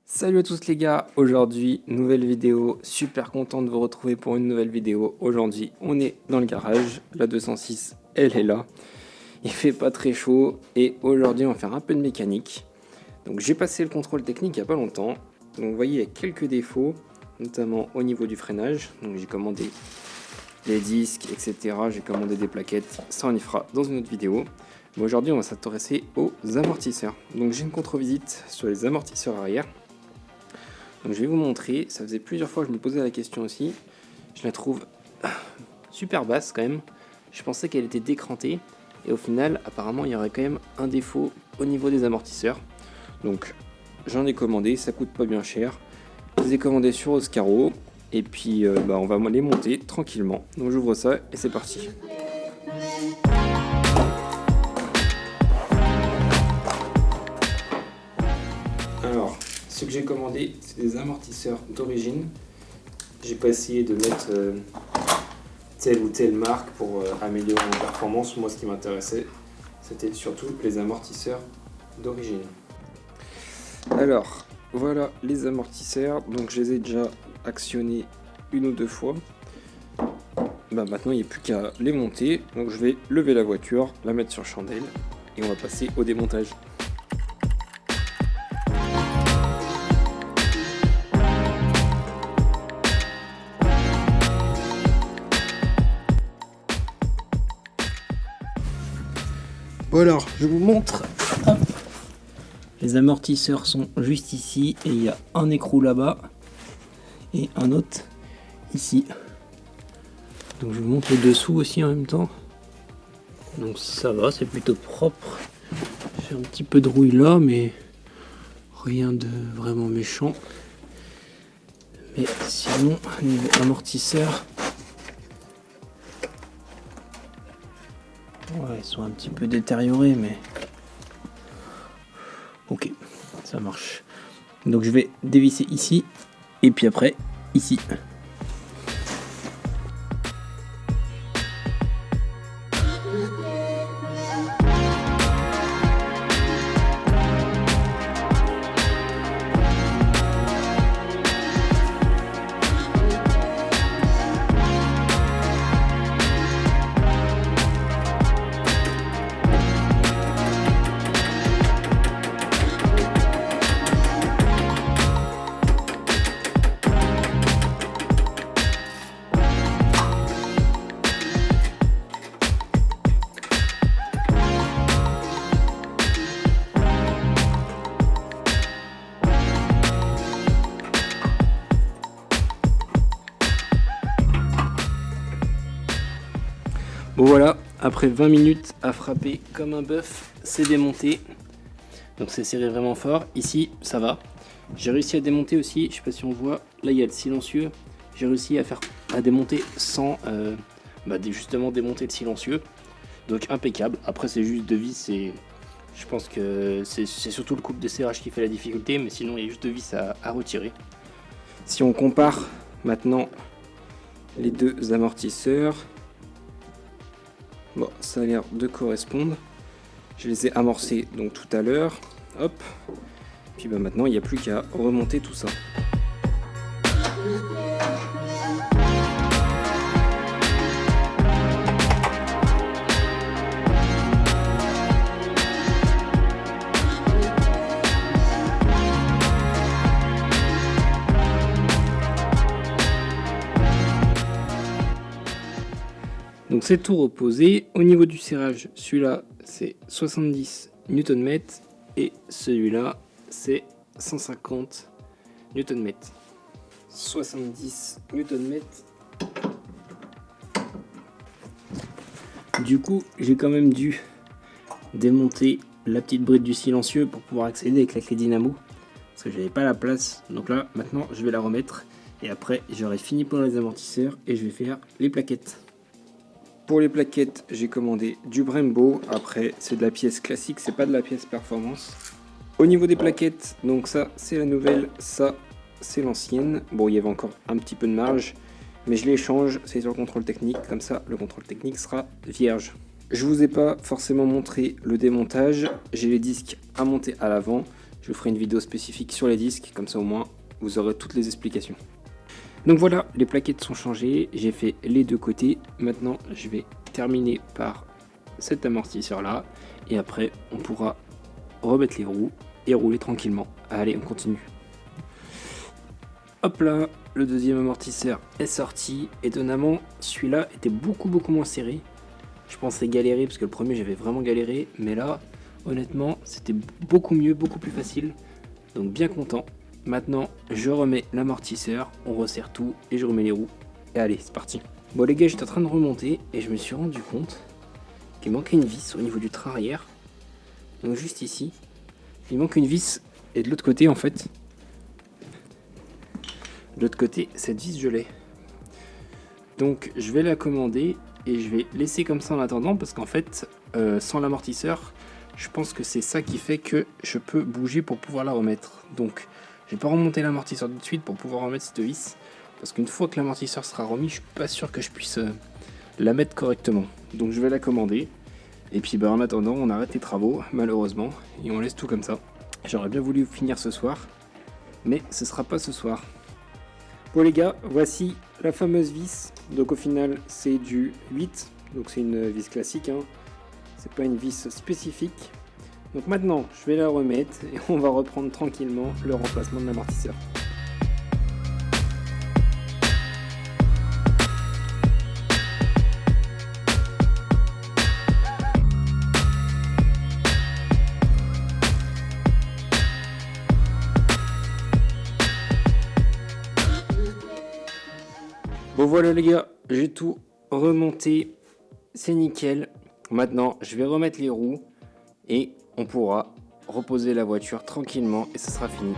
Salut à tous les gars, aujourd'hui nouvelle vidéo, super content de vous retrouver pour une nouvelle vidéo. Aujourd'hui on est dans le garage, la 206 elle est là, il fait pas très chaud et aujourd'hui on va faire un peu de mécanique. Donc j'ai passé le contrôle technique il n'y a pas longtemps, donc vous voyez il y a quelques défauts, notamment au niveau du freinage. Donc j'ai commandé les disques etc, j'ai commandé des plaquettes, ça on y fera dans une autre vidéo. Mais aujourd'hui on va s'intéresser aux amortisseurs. Donc j'ai une contre-visite sur les amortisseurs arrière. Donc je vais vous montrer, ça faisait plusieurs fois que je me posais la question aussi. Je la trouve super basse quand même. Je pensais qu'elle était décrantée. Et au final, apparemment, il y aurait quand même un défaut au niveau des amortisseurs. Donc j'en ai commandé, ça coûte pas bien cher. Je les ai commandés sur Oscaro. Et puis on va les monter tranquillement. Donc j'ouvre ça et c'est parti. Alors, ce que j'ai commandé, c'est des amortisseurs d'origine. J'ai pas essayé de mettre telle ou telle marque pour améliorer mon performance. Moi, ce qui m'intéressait, c'était surtout les amortisseurs d'origine. Alors, voilà les amortisseurs. Donc, je les ai déjà actionnés une ou deux fois. Maintenant, il n'y a plus qu'à les monter. Donc, je vais lever la voiture, la mettre sur chandelle et on va passer au démontage. Bon alors, je vous montre. Hop. Les amortisseurs sont juste ici et il y a un écrou là-bas et un autre ici. Donc je vous montre le dessous aussi en même temps. Donc ça va, c'est plutôt propre. J'ai un petit peu de rouille là, mais rien de vraiment méchant. Mais sinon, niveau amortisseur, ouais, ils sont un petit peu détériorés, mais ok, ça marche. Donc je vais dévisser ici, et puis après, ici. Bon voilà, après 20 minutes à frapper comme un bœuf, c'est démonté. Donc c'est serré vraiment fort. Ici, ça va. J'ai réussi à démonter aussi, je sais pas si on voit, là il y a le silencieux. J'ai réussi à démonter sans justement démonter le silencieux. Donc impeccable. Après c'est juste de vis, je pense que c'est surtout le couple de serrage qui fait la difficulté, mais sinon il y a juste de vis à retirer. Si on compare maintenant les deux amortisseurs, bon, ça a l'air de correspondre. Je les ai amorcés donc tout à l'heure. Hop. Puis maintenant, il n'y a plus qu'à remonter tout ça. Donc c'est tout reposé. Au niveau du serrage, celui-là c'est 70 Nm et celui-là c'est 150 Nm. 70 Nm. Du coup, j'ai quand même dû démonter la petite bride du silencieux pour pouvoir accéder avec la clé dynamo. Parce que j'avais pas la place. Donc là, maintenant, je vais la remettre. Et après, j'aurai fini pour les amortisseurs et je vais faire les plaquettes. Pour les plaquettes, j'ai commandé du Brembo. Après, c'est de la pièce classique, c'est pas de la pièce performance. Au niveau des plaquettes, donc ça, c'est la nouvelle, ça, c'est l'ancienne. Bon, il y avait encore un petit peu de marge, mais je les change, c'est sur le contrôle technique. Comme ça, le contrôle technique sera vierge. Je vous ai pas forcément montré le démontage. J'ai les disques à monter à l'avant. Je ferai une vidéo spécifique sur les disques, comme ça au moins vous aurez toutes les explications. Donc voilà, les plaquettes sont changées, j'ai fait les deux côtés. Maintenant je vais terminer par cet amortisseur là et après on pourra remettre les roues et rouler tranquillement. Allez, on continue. Hop là, le deuxième amortisseur est sorti. Étonnamment, celui-là était beaucoup moins serré. Je pensais galérer parce que le premier j'avais vraiment galéré, mais là honnêtement c'était beaucoup mieux, beaucoup plus facile, donc bien content. Maintenant je remets l'amortisseur, on resserre tout et je remets les roues et allez c'est parti. Bon les gars, j'étais en train de remonter et je me suis rendu compte qu'il manquait une vis au niveau du train arrière, donc juste ici il manque une vis et de l'autre côté en fait, de l'autre côté cette vis je l'ai, donc je vais la commander et je vais laisser comme ça en attendant parce qu'en fait sans l'amortisseur je pense que c'est ça qui fait que je peux bouger pour pouvoir la remettre. Donc je vais pas remonter l'amortisseur tout de suite pour pouvoir remettre cette vis parce qu'une fois que l'amortisseur sera remis je suis pas sûr que je puisse la mettre correctement. Donc je vais la commander et puis en attendant on arrête les travaux malheureusement et on laisse tout comme ça. J'aurais bien voulu finir ce soir mais ce sera pas ce soir. Bon les gars, voici la fameuse vis. Donc au final c'est du 8, donc c'est une vis classique, hein. C'est pas une vis spécifique. Donc maintenant je vais la remettre et on va reprendre tranquillement le remplacement de l'amortisseur. Bon voilà les gars, j'ai tout remonté, c'est nickel. Maintenant je vais remettre les roues et on pourra reposer la voiture tranquillement et ce sera fini.